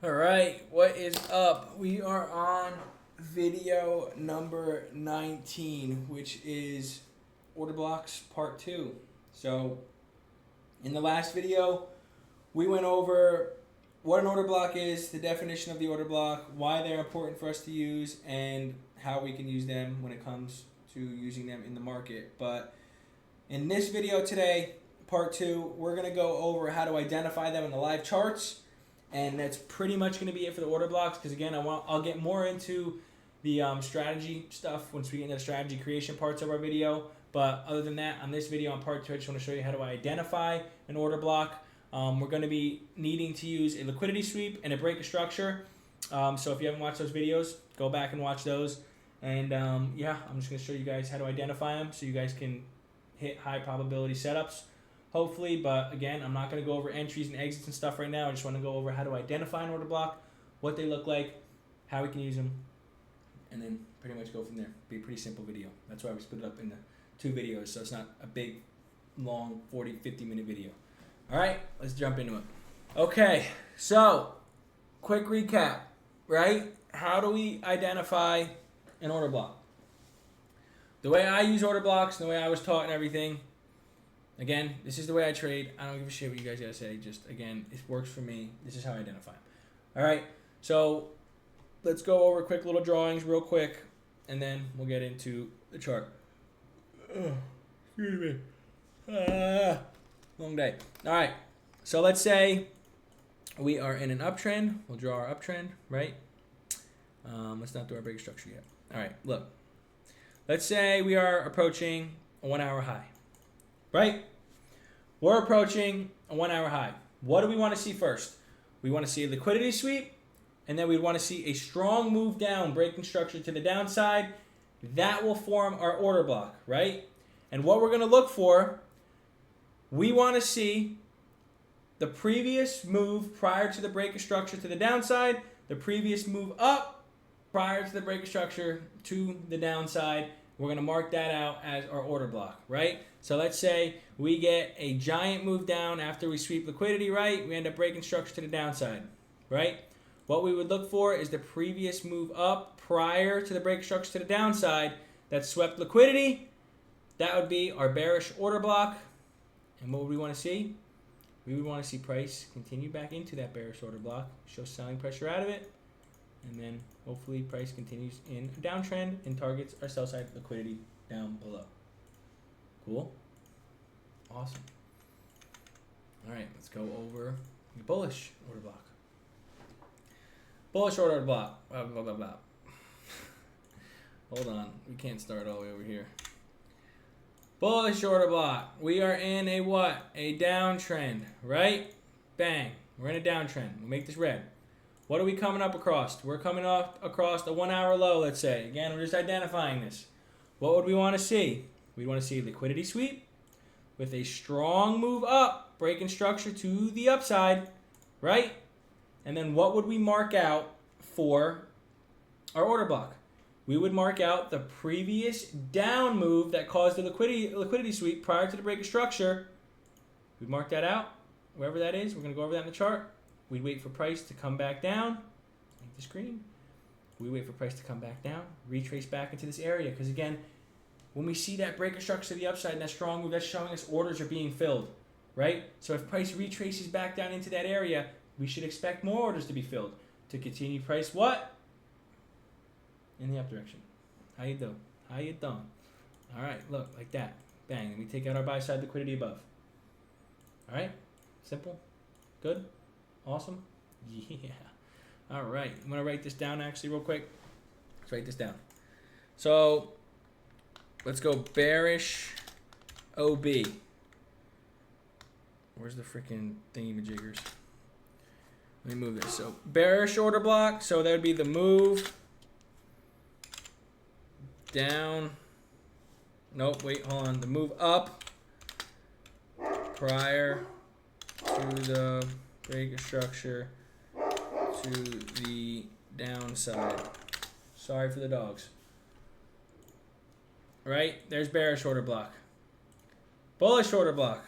All right, what is up? We are on video number 19, which is order blocks part 2. So, in the last video, we went over what an order block is, the definition of the order block, why they're important for us to use, and how we can use them when it comes to using them in the market. But in this video today, part 2, we're going to go over how to identify them in the live charts. And that's pretty much going to be it for the order blocks, because again, I'll get more into the strategy stuff once we get into the strategy creation parts of our video. But other than that, on this video on part 2, I just want to show you how to identify an order block. We're going to be needing to use a liquidity sweep and a break of structure. So if you haven't watched those videos, go back and watch those. And yeah, I'm just going to show you guys how to identify them so you guys can hit high probability setups, hopefully. But again, I'm not going to go over entries and exits and stuff right now. I just want to go over how to identify an order block, what they look like, how we can use them, and then pretty much go from there. Be a pretty simple video. That's why we split it up into 2 videos, so it's not a big, long 40, 50-minute video. All right, let's jump into it. Okay, so quick recap, right? How do we identify an order block? The way I use order blocks, the way I was taught and everything, again, this is the way I trade. I don't give a shit what you guys gotta say. Just, again, it works for me. This is how I identify them. All right, so let's go over quick little drawings real quick, and then we'll get into the chart. Excuse me. Long day. All right, so let's say we are in an uptrend. We'll draw our uptrend, right? Let's not do our break structure yet. All right, look. Let's say we are approaching a 1-hour high, right? We're approaching a 1-hour high. What do we want to see first? We want to see a liquidity sweep, and then we want to see a strong move down, breaking structure to the downside. That will form our order block, right? And what we're going to look for, we want to see the previous move prior to the break of structure to the downside, the previous move up prior to the break of structure to the downside. We're going to mark that out as our order block, right? So let's say we get a giant move down after we sweep liquidity, right? We end up breaking structure to the downside, right? What we would look for is the previous move up prior to the break of structure to the downside that swept liquidity. That would be our bearish order block. And what would we want to see? We would want to see price continue back into that bearish order block, show selling pressure out of it, and then hopefully price continues in a downtrend and targets our sell side liquidity down below. Cool? Awesome. All right, let's go over the bullish order block. Bullish order block. Blah, blah, blah, blah. Hold on. We can't start all the way over here. Bullish order block. We are in a what? A downtrend, right? Bang. We're in a downtrend. We'll make this red. What are we coming up across? We're coming up across a 1-hour low, let's say. Again, we're just identifying this. What would we want to see? We'd want to see a liquidity sweep with a strong move up, breaking structure to the upside, right? And then what would we mark out for our order block? We would mark out the previous down move that caused the liquidity sweep prior to the break of structure. We'd mark that out, wherever that is. We're going to go over that in the chart. We'd wait for price to come back down. Make this green. We wait for price to come back down, retrace back into this area. Because again, when we see that break of structure to the upside and that strong move, that's showing us orders are being filled, right? So if price retraces back down into that area, we should expect more orders to be filled to continue price what? In the up direction. How you doing? How you doing? All right, look, like that. Bang. And we take out our buy side liquidity above. All right? Simple? Good? Awesome? Yeah. All right. I'm going to write this down actually real quick. Let's write this down. So, let's go bearish OB. Where's the freaking thingy-majiggers? Let me move this. So, bearish order block. So, that would be the move down. Nope, wait, hold on. The move up prior to the break of structure to the downside. Sorry for the dogs. Right? There's bearish order block. Bullish order block.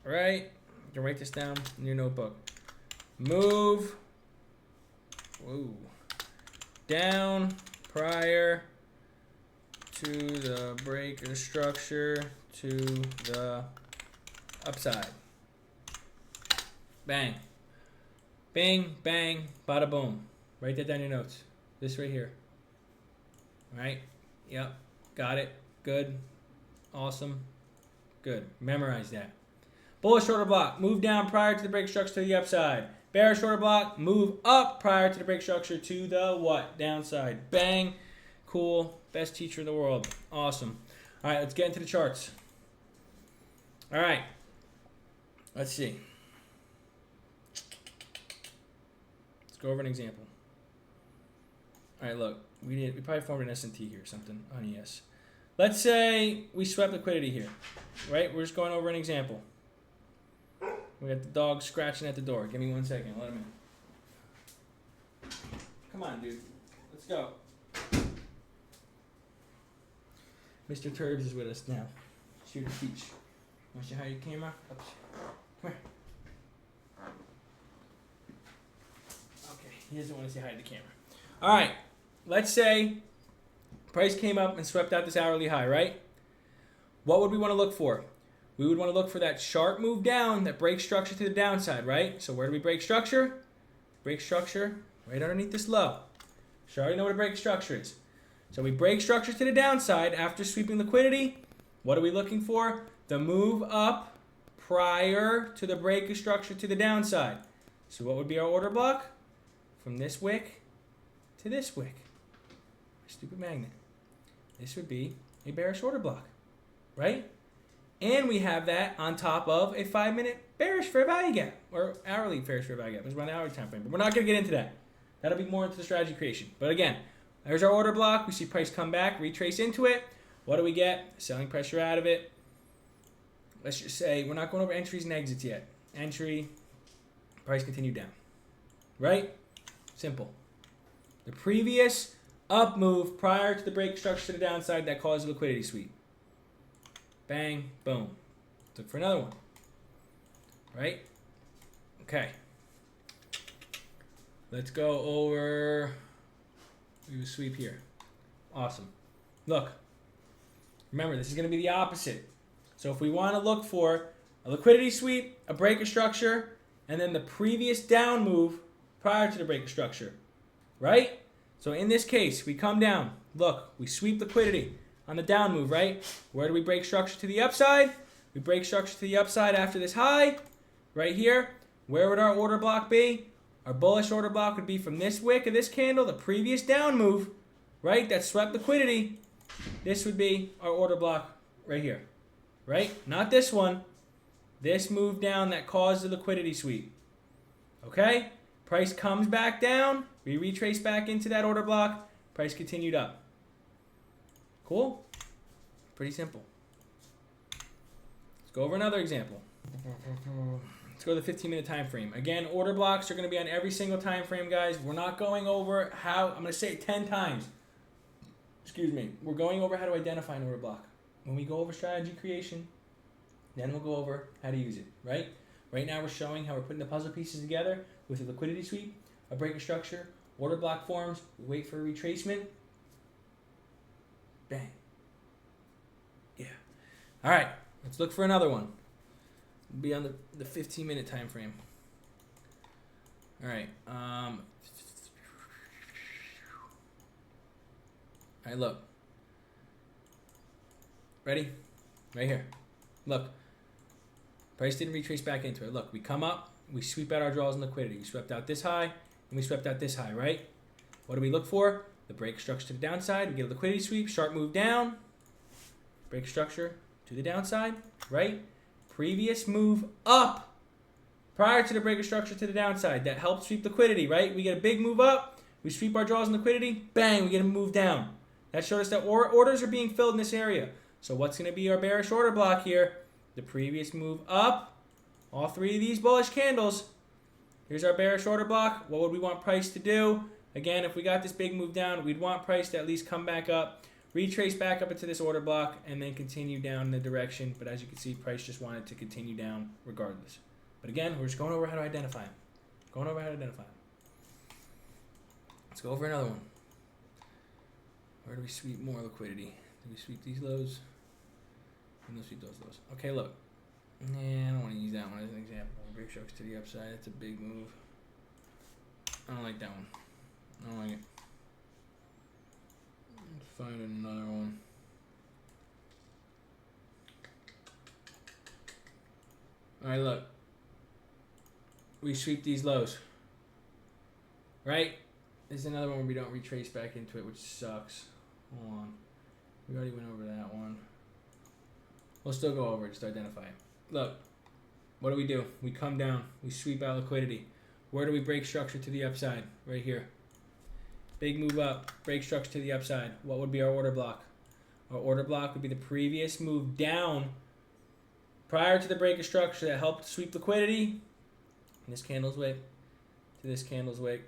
All right, you can write this down in your notebook. Move down prior to the breaker structure to the upside. Bang. Bing, bang, bada boom. Write that down in your notes. This right here. All right? Yep. Got it. Good. Awesome. Good. Memorize that. Bullish order block. Move down prior to the break structure to the upside. Bearish order block. Move up prior to the break structure to the what? Downside. Bang. Cool. Best teacher in the world. Awesome. All right. Let's get into the charts. All right. Let's see. Let's go over an example. All right, look, we probably formed an S&T here, something on ES. Let's say we swept liquidity here, right? We're just going over an example. We got the dog scratching at the door. Give me 1 second. Let him in. Come on, dude. Let's go. Mr. Turbs is with us now. He's here to teach. Want to see how your camera? Come here. Okay, he doesn't want to say hi to the camera. All right, let's say price came up and swept out this hourly high, right? What would we want to look for? We would want to look for that sharp move down that breaks structure to the downside, right? So where do we break structure? Break structure right underneath this low. So I already know what a break structure is. So we break structure to the downside after sweeping liquidity. What are we looking for? The move up prior to the break of structure to the downside. So what would be our order block? From this wick to this wick. Stupid magnet. This would be a bearish order block, right? And we have that on top of a 5-minute bearish fair value gap, or hourly bearish fair value gap. It's around the hourly time frame, but we're not going to get into that. That'll be more into the strategy creation. But again, there's our order block. We see price come back, retrace into it. What do we get? Selling pressure out of it. Let's just say we're not going over entries and exits yet. Entry, price continued down, right? Simple. The previous up move prior to the break structure to the downside that caused a liquidity sweep. Bang, boom. Look for another one. Right? Okay. Let's go over. We will sweep here. Awesome. Look. Remember, this is going to be the opposite. So if we want to look for a liquidity sweep, a breaker structure, and then the previous down move prior to the breaker structure. Right? So in this case, we come down. Look, we sweep liquidity on the down move, right? Where do we break structure to the upside? We break structure to the upside after this high, right here. Where would our order block be? Our bullish order block would be from this wick of this candle, the previous down move, right? That swept liquidity. This would be our order block right here, right? Not this one. This move down that caused the liquidity sweep. Okay? Price comes back down. We retrace back into that order block. Price continued up. Cool? Pretty simple. Let's go over another example. Let's go to the 15-minute time frame. Again, order blocks are going to be on every single time frame, guys. We're not going over how, I'm going to say it 10 times. Excuse me. We're going over how to identify an order block. When we go over strategy creation, then we'll go over how to use it, right? Right now we're showing how we're putting the puzzle pieces together with a liquidity sweep, a breaker structure, order block forms. We wait for a retracement. Bang. Yeah. All right. Let's look for another one. We'll be on the 15-minute time frame. All right. All right, look. Ready? Right here. Look. Price didn't retrace back into it. Look, we come up, we sweep out our draws and liquidity. We swept out this high, and we swept out this high, right? What do we look for? The break structure to the downside. We get a liquidity sweep, sharp move down. Break structure to the downside, right? Previous move up prior to the breaker structure to the downside. That helps sweep liquidity, right? We get a big move up. We sweep our draws and liquidity. Bang, we get a move down. That showed us that orders are being filled in this area. So what's going to be our bearish order block here? The previous move up. All three of these bullish candles. Here's our bearish order block. What would we want price to do? Again, if we got this big move down, we'd want price to at least come back up, retrace back up into this order block, and then continue down the direction. But as you can see, price just wanted to continue down regardless. But again, we're just going over how to identify them. Let's go over another one. Where do we sweep more liquidity? Do we sweep these lows? And we'll sweep those lows. Okay, look. Nah, I don't want to use that one as an example. Break strokes to the upside. That's a big move. I don't like that one. I don't like it. Let's find another one. Alright, look. We sweep these lows. Right? This is another one where we don't retrace back into it, which sucks. Hold on. We already went over that one. We'll still go over it, just identify it. Look. What do? We come down. We sweep out liquidity. Where do we break structure to the upside? Right here. Big move up. Break structure to the upside. What would be our order block? Our order block would be the previous move down prior to the break of structure that helped sweep liquidity. This candle's wick to this candle's wick.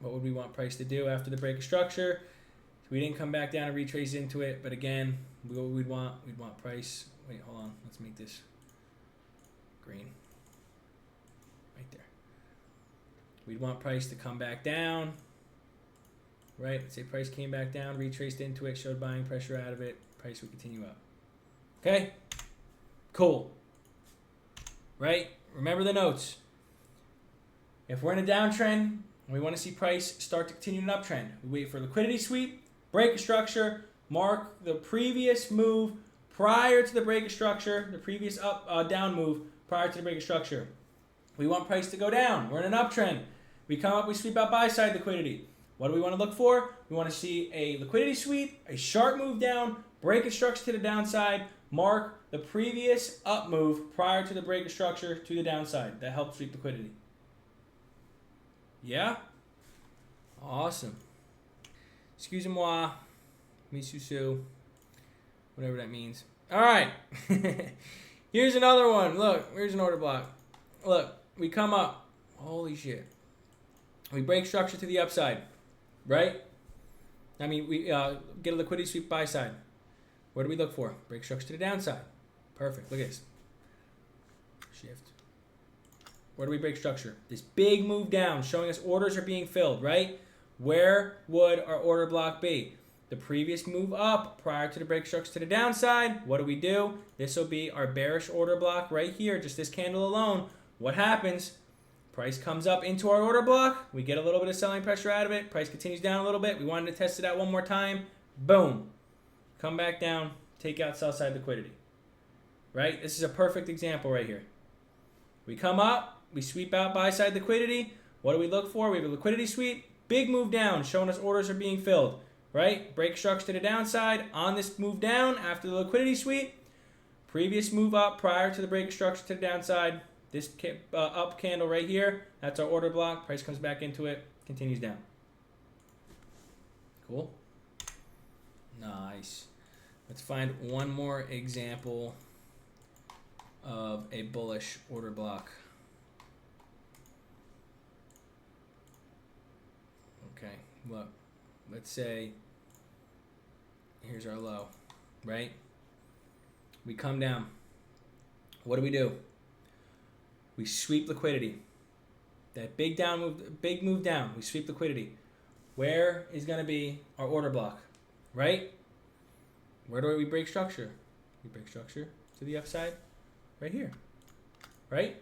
What would we want price to do after the break of structure? So we didn't come back down and retrace into it, but again, we'd want price. Wait, hold on. Let's make this green. Right there. We'd want price to come back down. Right? Let's say price came back down, retraced into it, showed buying pressure out of it. Price would continue up. Okay? Cool. Right? Remember the notes. If we're in a downtrend and we want to see price start to continue an uptrend, we wait for liquidity sweep, break of structure, mark the previous move prior to the break of structure, the previous down move prior to the break of structure. We want price to go down. We're in an uptrend. We come up, we sweep out buy side liquidity. What do we want to look for? We want to see a liquidity sweep, a sharp move down, break of structure to the downside, mark the previous up move prior to the break of structure to the downside. That helps sweep liquidity. Yeah? Awesome. Excusez-moi. Misusu. Whatever that means. Alright. Here's another one. Look, here's an order block. Look, we come up. Holy shit. We break structure to the upside. Right? I mean, we get a liquidity sweep buy side. What do we look for? Break structure to the downside. Perfect. Look at this. Shift. Where do we break structure? This big move down showing us orders are being filled, right? Where would our order block be? The previous move up prior to the break structure to the downside. What do? This will be our bearish order block right here, just this candle alone. What happens? Price comes up into our order block. We get a little bit of selling pressure out of it. Price continues down a little bit. We wanted to test it out one more time. Boom. Come back down. Take out sell side liquidity. Right? This is a perfect example right here. We come up. We sweep out buy side liquidity. What do we look for? We have a liquidity sweep. Big move down showing us orders are being filled. Right? Break structure to the downside on this move down after the liquidity sweep. Previous move up prior to the break structure to the downside. This up candle right here, that's our order block. Price comes back into it, continues down. Cool. Nice. Let's find one more example of a bullish order block. Okay, look. Let's say here's our low, right? We come down. What do? We sweep liquidity. That big move down. We sweep liquidity. Where is going to be our order block, right? Where do we break structure? We break structure to the upside, right here, right?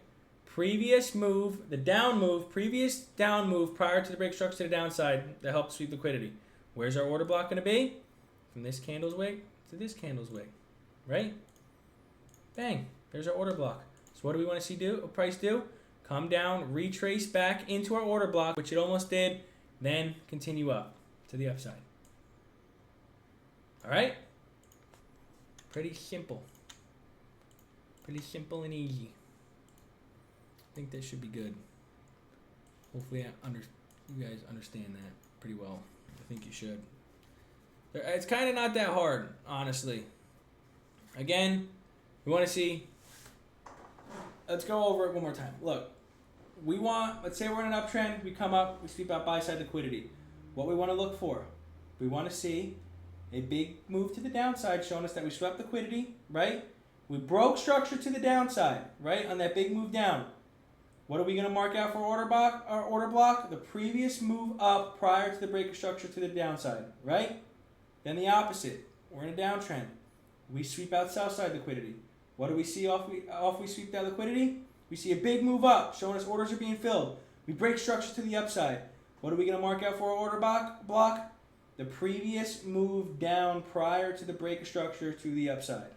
Previous move, the down move, previous down move prior to the break structure to the downside that helps sweep liquidity. Where's our order block going to be? From this candle's wick to this candle's wick, right? Bang, there's our order block. So what do we want to see price do? Come down, retrace back into our order block, which it almost did, then continue up to the upside. All right? Pretty simple. Pretty simple and easy. I think that should be good. Hopefully you guys understand that pretty well. I think you should. It's kind of not that hard, honestly. Again, we want to see. Let's go over it one more time. Look, let's say we're in an uptrend. We come up, we sweep out buy side liquidity. What we want to look for, we want to see A big move to the downside, showing us that we swept liquidity, right? We broke structure to the downside, right? On that big move down. What are we going to mark out for order block? The previous move up prior to the break of structure to the downside, right? Then the opposite. We're in a downtrend. We sweep out south side liquidity. What do we see off we sweep that liquidity? We see a big move up, showing us orders are being filled. We break structure to the upside. What are we going to mark out for our order block? The previous move down prior to the break of structure to the upside.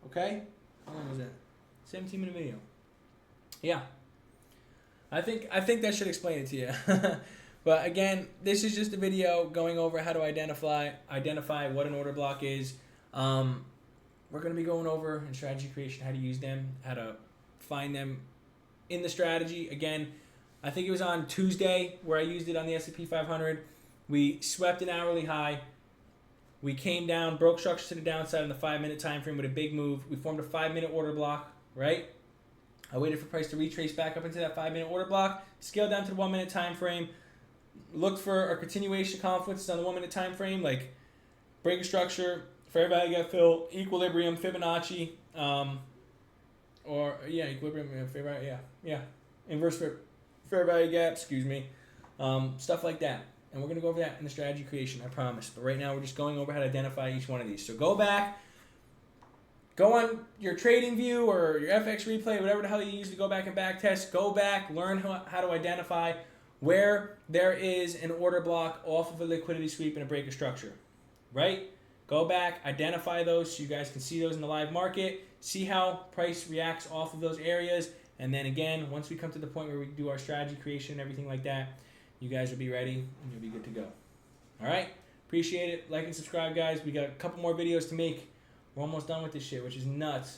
Okay? How long was that? 17-minute video. Yeah. I think that should explain it to you. But again, this is just a video going over how to identify what an order block is. We're going to be going over in strategy creation how to use them, how to find them in the strategy. Again, I think it was on Tuesday where I used it on the S&P 500. We swept an hourly high. We came down, broke structure to the downside in the 5-minute time frame with a big move. We formed a 5-minute order block, right? I waited for price to retrace back up into that 5-minute order block, scaled down to the 1-minute time frame, looked for a continuation confluence on the 1-minute time frame, like break of structure, fair value gap fill, equilibrium, Fibonacci, equilibrium, fair value, inverse fair value gap, excuse me, stuff like that. And we're going to go over that in the strategy creation, I promise. But right now we're just going over how to identify each one of these. So go back, go on your trading view or your FX replay, whatever the hell you use to go back and back test. Go back, learn how to identify where there is an order block off of a liquidity sweep and a break of structure, right? Go back, identify those so you guys can see those in the live market, see how price reacts off of those areas, and then again, once we come to the point where we do our strategy creation and everything like that, you guys will be ready and you'll be good to go. All right? Appreciate it. Like and subscribe, guys. We got a couple more videos to make. We're almost done with this shit, which is nuts.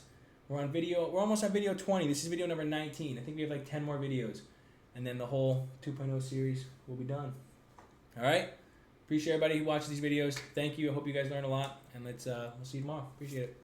We're almost on video 20. This is video number 19. I think we have like 10 more videos. And then the whole 2.0 series will be done. All right? Appreciate everybody who watches these videos. Thank you. I hope you guys learned a lot. And we'll see you tomorrow. Appreciate it.